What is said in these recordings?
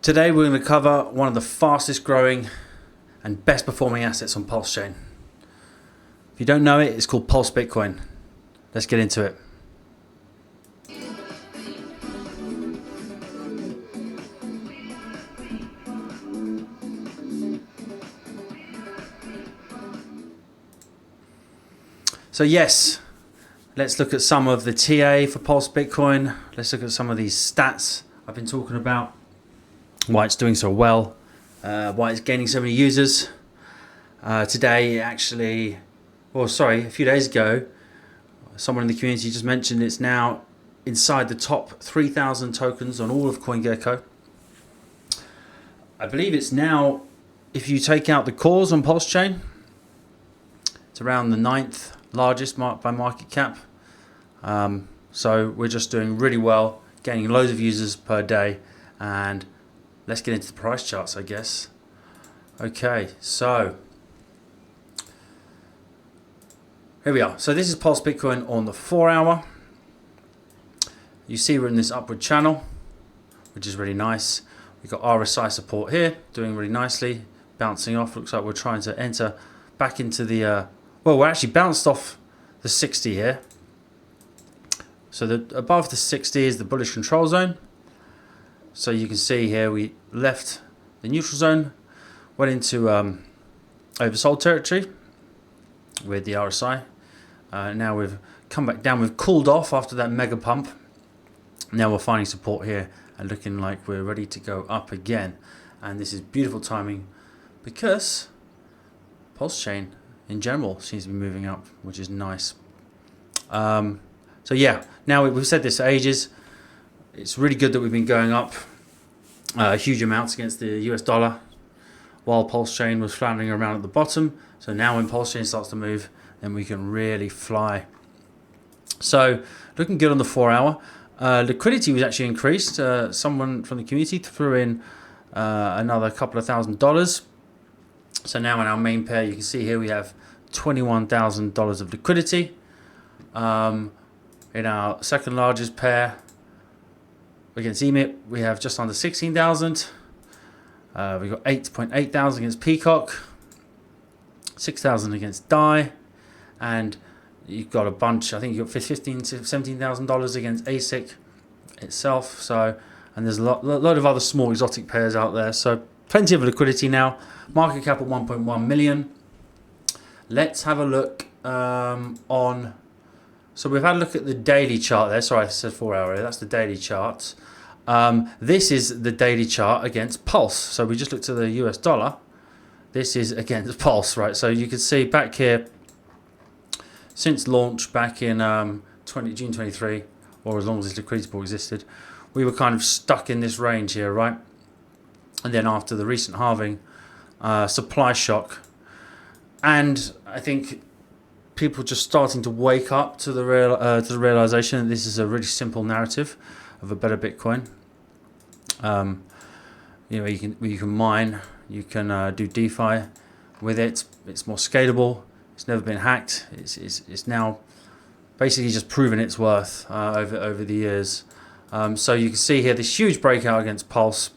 Today we're going to cover one of the fastest growing and best performing assets on Pulse Chain. If you don't know it, it's called Pulse Bitcoin. Let's get into it. So yes, let's look at some of the TA for Pulse Bitcoin. Let's look at some of these stats I've been talking about, why it's doing so well, why it's gaining so many users. Today, actually, a few days ago, someone in the community just mentioned it's now inside the top 3,000 tokens on all of CoinGecko. I believe it's now, if you take out the cores on Pulse Chain, it's around the 9th largest by market cap. So we're just doing really well, gaining loads of users per day, and let's get into the price charts, I guess. Okay, so here we are. So this is Pulse Bitcoin on the 4-hour. You see we're in this upward channel, which is really nice. We've got RSI support here, doing really nicely, bouncing off. Looks like we're trying to enter back into the, we're actually bounced off the 60 here. So above the 60 is the bullish control zone. So you can see here we left the neutral zone, went into oversold territory with the RSI. Now we've come back down, we've cooled off after that mega pump. Now we're finding support here and looking like we're ready to go up again. And this is beautiful timing because Pulse Chain in general seems to be moving up, which is nice. So yeah, now we've said this for ages. It's really good that we've been going up huge amounts against the US dollar while Pulse Chain was floundering around at the bottom. So now when Pulse Chain starts to move, then we can really fly. So looking good on the 4-hour. Liquidity was actually increased. Someone from the community threw in another couple of $1,000. So now in our main pair, you can see here we have $21,000 of liquidity. In our second largest pair against EMIT, we have just under 16,000. We've got 8.8 thousand against Peacock, 6,000 against DAI, and you've got a bunch. I think you've got $15,000 to $17,000 against ASIC itself. So, and there's a lot of other small exotic pairs out there. So plenty of liquidity now. Market cap at 1.1 million. Let's have a look on. So we've had a look at the daily chart there. Sorry, I said 4-hour. That's the daily chart. This is the daily chart against Pulse. So we just looked at the US dollar. This is against Pulse, right? So you can see back here, since launch back in June 23, or as long as this liquidity pool existed, we were kind of stuck in this range here, right? And then after the recent halving, supply shock, and I think people just starting to wake up to the realization that this is a really simple narrative of a better Bitcoin. You can mine, you can do DeFi with it. It's more scalable. It's never been hacked. It's now basically just proven its worth over the years. So you can see here this huge breakout against Pulse,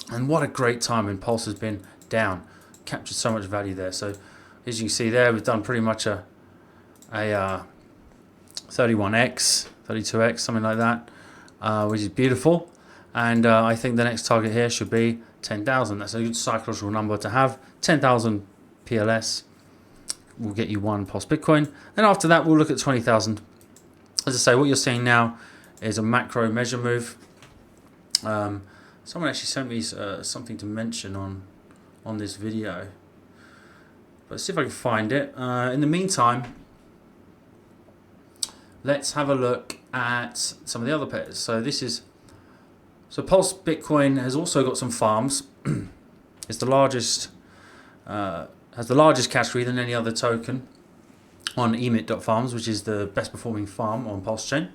and what a great time when Pulse has been down, captured so much value there. So as you can see there, we've done pretty much a 31x, 32x, something like that, which is beautiful. And I think the next target here should be 10,000. That's a good psychological number to have. 10,000 PLS will get you one Pulse Bitcoin. And after that, we'll look at 20,000. As I say, what you're seeing now is a macro measure move. Someone actually sent me something to mention on this video. But let's see if I can find it. In the meantime, let's have a look at some of the other pairs. So Pulse Bitcoin has also got some farms. It's the largest, has the largest category than any other token on emit.farms, which is the best performing farm on Pulse Chain.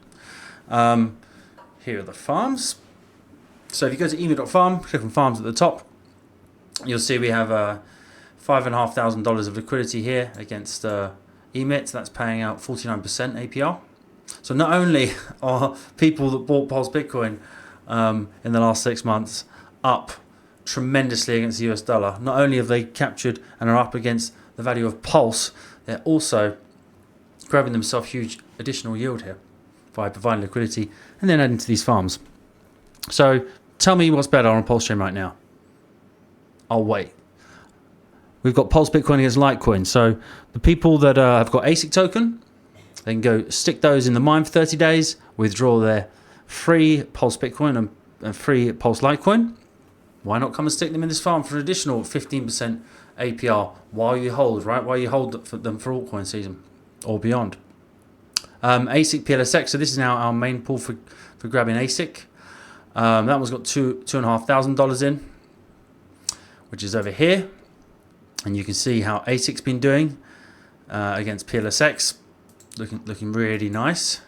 Here are the farms. So if you go to emit.farm, click on farms at the top, you'll see we have $5,500 of liquidity here against emit. That's paying out 49% APR. So not only are people that bought Pulse Bitcoin in the last 6 months up tremendously against the US dollar. Not only have they captured and are up against the value of Pulse, they're also grabbing themselves huge additional yield here by providing liquidity and then adding to these farms. So tell me what's better on Pulse Chain right now. I'll wait. We've got Pulse Bitcoin against Litecoin. So the people that have got ASIC token, they can go stick those in the mine for 30 days, withdraw their free Pulse Bitcoin and free Pulse Litecoin. Why not come and stick them in this farm for an additional 15% APR while you hold, right? While you hold them for altcoin season or beyond. ASIC PLSX, so this is now our main pool for grabbing ASIC. That one's got $2,500 in, which is over here. And you can see how ASIC's been doing against PLSX. Looking really nice.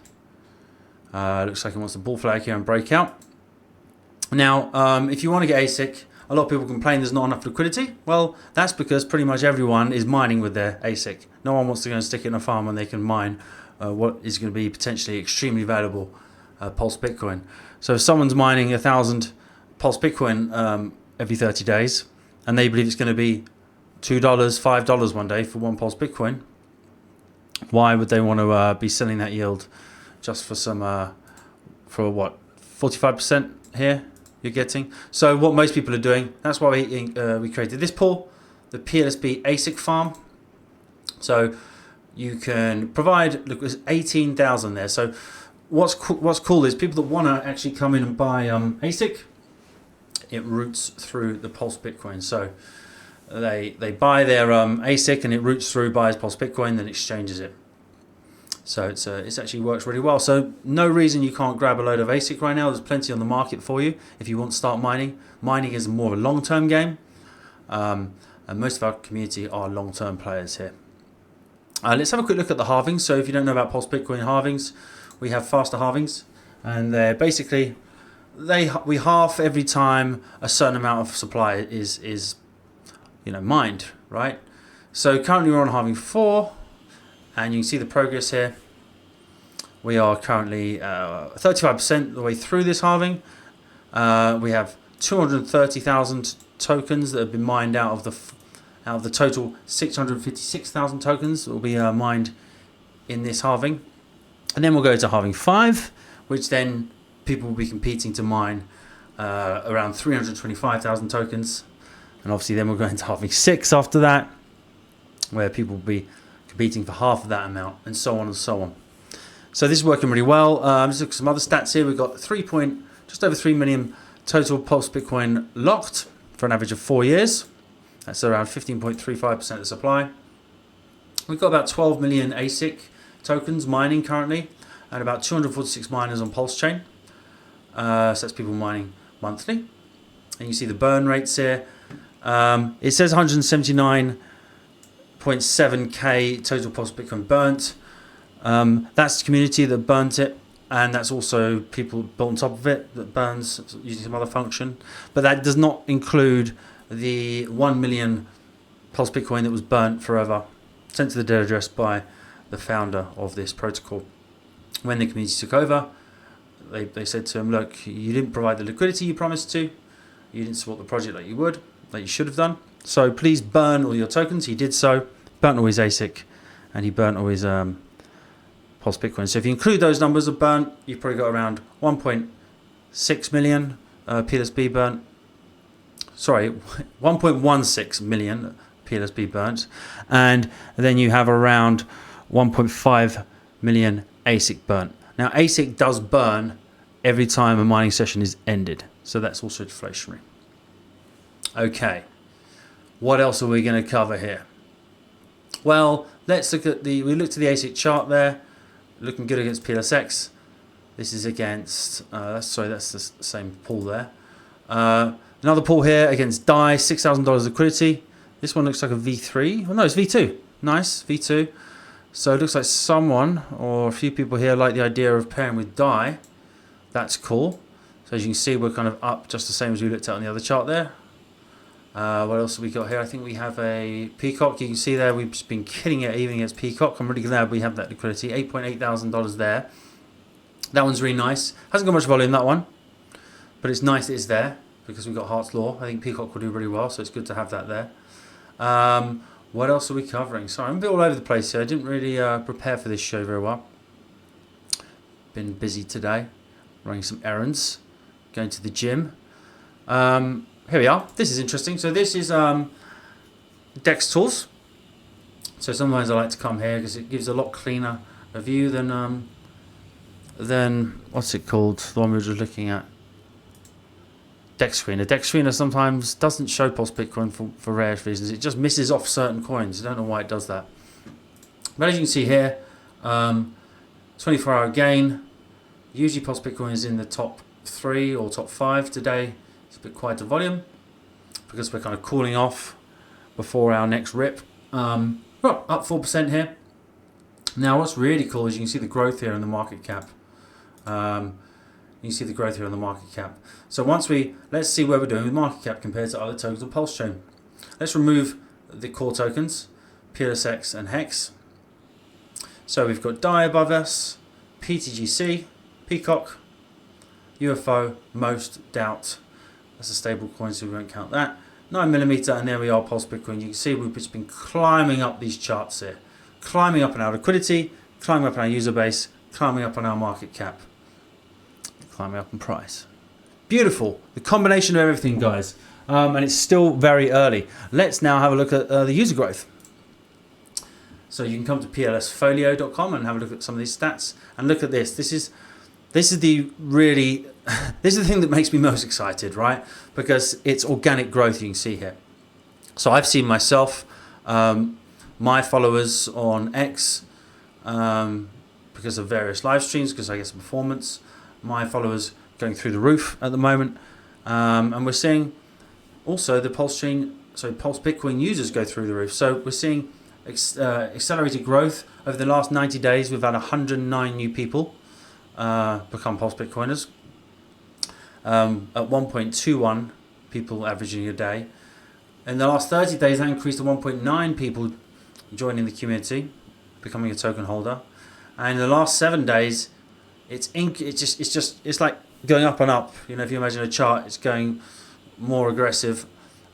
Looks like it wants to bull flag here and break out. Now, if you want to get ASIC, a lot of people complain there's not enough liquidity. Well, that's because pretty much everyone is mining with their ASIC. No one wants to go and stick it in a farm when they can mine what is going to be potentially extremely valuable Pulse Bitcoin. So if someone's mining 1,000 Pulse Bitcoin every 30 days, and they believe it's going to be $2, $5 one day for one Pulse Bitcoin, why would they want to be selling that yield just for some, for what, 45% here you're getting? So what most people are doing, that's why we created this pool, the PLSB ASIC farm. So you can provide, look, there's 18,000 there. So what's cool is people that want to actually come in and buy ASIC, it routes through the Pulse Bitcoin. So they buy their ASIC and it routes through, buys Pulse Bitcoin, then exchanges it. So it's actually works really well. So no reason you can't grab a load of ASIC right now. There's plenty on the market for you if you want to start mining. Mining is more of a long-term game, and most of our community are long-term players here. Let's have a quick look at the halvings. So if you don't know about Pulse Bitcoin halvings, we have faster halvings, and they're basically we half every time a certain amount of supply is mined, right? So currently we're on halving 4. And you can see the progress here. We are currently 35% the way through this halving. We have 230,000 tokens that have been mined out of the total 656,000 tokens that will be mined in this halving. And then we'll go to halving 5, which then people will be competing to mine around 325,000 tokens. And obviously then we'll go into halving 6 after that, where people will be competing for half of that amount, and so on and so on. So this is working really well. Let's look at some other stats here. We've got just over 3 million total Pulse Bitcoin locked for an average of 4 years. That's around 15.35% of the supply. We've got about 12 million ASIC tokens mining currently, and about 246 miners on Pulse Chain. So that's people mining monthly. And you see the burn rates here. It says 179.7k total Pulse Bitcoin burnt. That's the community that burnt it, and that's also people built on top of it that burns using some other function. But that does not include the 1 million Pulse Bitcoin that was burnt forever, sent to the dead address by the founder of this protocol. When the community took over, they said to him, look, you didn't provide the liquidity you promised to, you didn't support the project like you should have done, so please burn all your tokens. He did so, burnt all his ASIC, and he burnt all his Pulse Bitcoin. So if you include those numbers of burnt, you've probably got around 1.6 million PLSB burnt. Sorry, 1.16 million PLSB burnt. And then you have around 1.5 million ASIC burnt. Now ASIC does burn every time a mining session is ended. So that's also deflationary. Okay, what else are we going to cover here? Well, let's look at we looked at the ASIC chart there, looking good against PLSX. This is against, that's the same pool there. Another pool here against DAI, $6,000 liquidity. This one looks like a V3. Oh no, it's V2. Nice, V2. So it looks like someone or a few people here like the idea of pairing with DAI. That's cool. So as you can see, we're kind of up just the same as we looked at on the other chart there. What else have we got here? I think we have a Peacock. You can see there we've just been killing it even against Peacock. I'm really glad we have that liquidity. $8,800 there. That one's really nice. Hasn't got much volume, that one. But it's nice that it's there, because we've got Hart's Law. I think Peacock will do really well, so it's good to have that there. What else are we covering? Sorry, I'm a bit all over the place here. I didn't really prepare for this show very well. Been busy today, running some errands, going to the gym. Here we are. This is interesting. So this is DEX Tools. So sometimes I like to come here because it gives a lot cleaner a view than what's it called? The one we were just looking at. DEX Screener. DEX Screener sometimes doesn't show Pulse Bitcoin for various reasons. It just misses off certain coins. I don't know why it does that. But as you can see here, 24-hour gain. Usually Pulse Bitcoin is in the top 3 or top 5 today. It's a bit quieter volume because we're kind of cooling off before our next rip. Well, up 4% here. Now what's really cool is you can see the growth here in the market cap. You can see the growth here on the market cap. So let's see where we're doing with market cap compared to other tokens on Pulse Chain. Let's remove the core tokens, PLSX and HEX. So we've got DAI above us, PTGC, Peacock, UFO, Most, Doubt. That's a stable coin, so we won't count that. 9mm, and there we are, Pulse Bitcoin. You can see we've just been climbing up these charts here. Climbing up on our liquidity, climbing up on our user base, climbing up on our market cap, climbing up in price. Beautiful. The combination of everything, guys. And it's still very early. Let's now have a look at the user growth. So you can come to plsfolio.com and have a look at some of these stats and look at this. This is the really this is the thing that makes me most excited, right? Because it's organic growth you can see here. So I've seen myself, my followers on X, because of various live streams, because I guess performance, my followers going through the roof at the moment, and we're seeing also the Pulse Bitcoin users go through the roof. So we're seeing accelerated growth over the last 90 days. We've had 109 new people become Pulse Bitcoiners. At 1.21 people averaging a day. In the last 30 days, that increased to 1.9 people joining the community, becoming a token holder. And in the last 7 days, it's like going up and up. You know, if you imagine a chart, it's going more aggressive.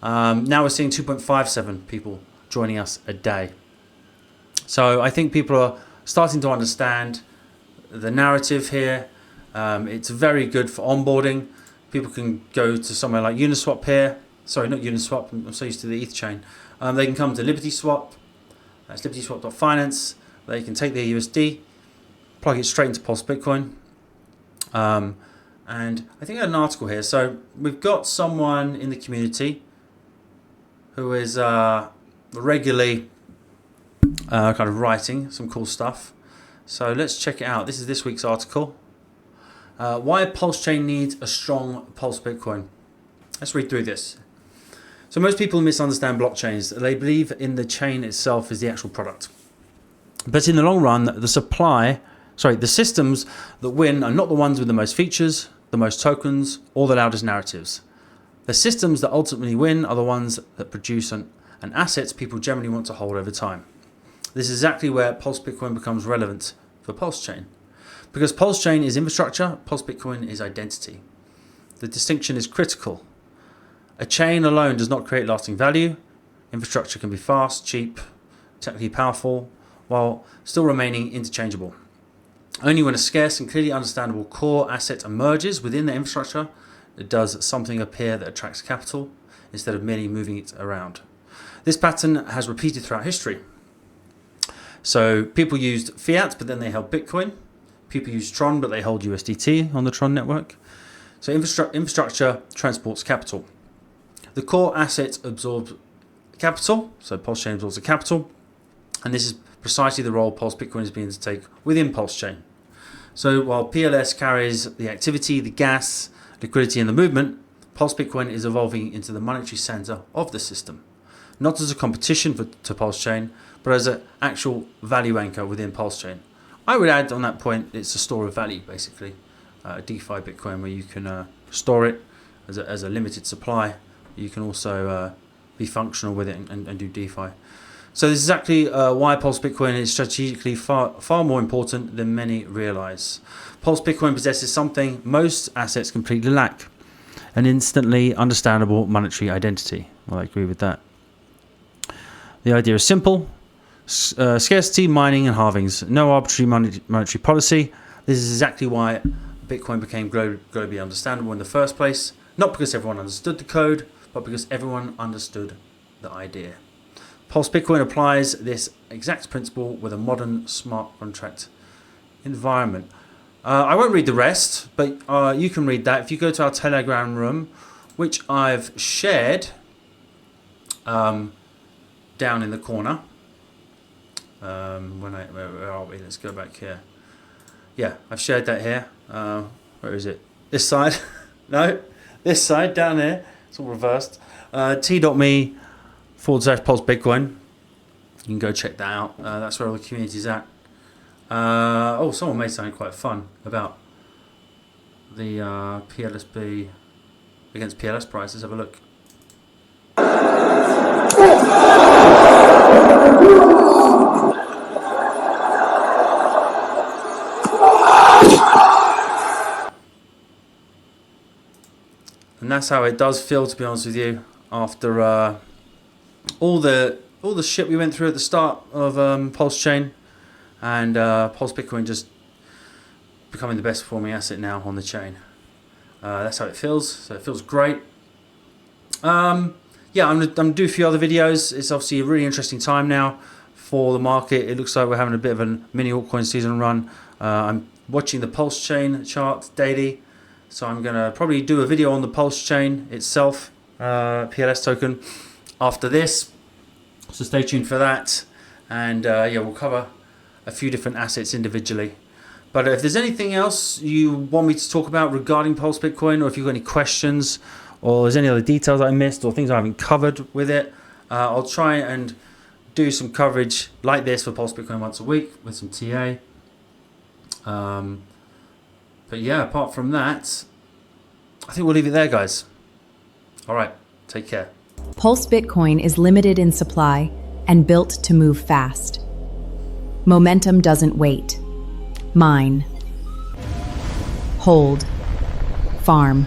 Now we're seeing 2.57 people joining us a day. So I think people are starting to understand the narrative here. It's very good for onboarding. People can go to somewhere like Uniswap here. Sorry, not Uniswap. I'm so used to the ETH chain. They can come to LibertySwap. That's libertyswap.finance. They can take their USD, plug it straight into Pulse Bitcoin. And I think I had an article here. So we've got someone in the community who is regularly kind of writing some cool stuff. So let's check it out. This is this week's article. Why Pulse Chain needs a strong Pulse Bitcoin. Let's read through this. So most people misunderstand blockchains. They believe in the chain itself is the actual product. But in the long run, the systems that win are not the ones with the most features, the most tokens, or the loudest narratives. The systems that ultimately win are the ones that produce an asset people generally want to hold over time. This is exactly where Pulse Bitcoin becomes relevant for Pulse Chain. Because Pulse Chain is infrastructure, Pulse Bitcoin is identity. The distinction is critical. A chain alone does not create lasting value. Infrastructure can be fast, cheap, technically powerful, while still remaining interchangeable. Only when a scarce and clearly understandable core asset emerges within the infrastructure, it does something appear that attracts capital instead of merely moving it around. This pattern has repeated throughout history. So people used fiat, but then they held Bitcoin. People use Tron, but they hold USDT on the Tron network. So infrastructure transports capital. The core asset absorbs capital, so Pulse Chain absorbs the capital, and this is precisely the role Pulse Bitcoin is beginning to take within Pulse Chain. So while PLS carries the activity, the gas, liquidity, and the movement, Pulse Bitcoin is evolving into the monetary center of the system, not as a competition to Pulse Chain, but as an actual value anchor within Pulse Chain. I would add on that point, it's a store of value, basically. A DeFi Bitcoin where you can store it as a limited supply. You can also be functional with it and do DeFi. So this is exactly why Pulse Bitcoin is strategically far more important than many realize. Pulse Bitcoin possesses something most assets completely lack. an instantly understandable monetary identity. Well, I agree with that. The idea is simple. Scarcity, mining, and halvings. No arbitrary monetary policy. This is exactly why Bitcoin became globally understandable in the first place. Not because everyone understood the code, but because everyone understood the idea. Pulse Bitcoin applies this exact principle with a modern smart contract environment. I won't read the rest, but you can read that if you go to our Telegram room, which I've shared down in the corner. Where are we? Let's go back here. Yeah, I've shared that here. Where is it? This side? No, this side down here. It's all reversed. T.me/Pulse Bitcoin. You can go check that out. That's where all the community's at. Someone made something quite fun about the PLSB against PLS prices. Have a look. And that's how it does feel, to be honest with you, after all the shit we went through at the start of Pulse Chain, and Pulse Bitcoin just becoming the best performing asset now on the chain. That's how it feels. So it feels great. I'm gonna do a few other videos. It's obviously a really interesting time now for the market. It looks like we're having a bit of a mini altcoin season run. I'm watching the Pulse Chain chart daily. So I'm going to probably do a video on the Pulse Chain itself, PLS token, after this. So stay tuned for that. And we'll cover a few different assets individually. But if there's anything else you want me to talk about regarding Pulse Bitcoin, or if you've got any questions, or there's any other details I missed, or things I haven't covered with it, I'll try and do some coverage like this for Pulse Bitcoin once a week with some TA. But yeah, apart from that, I think we'll leave it there, guys. All right, take care. Pulse Bitcoin is limited in supply and built to move fast. Momentum doesn't wait. Mine. Hold. Farm.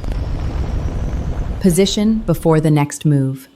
Position before the next move.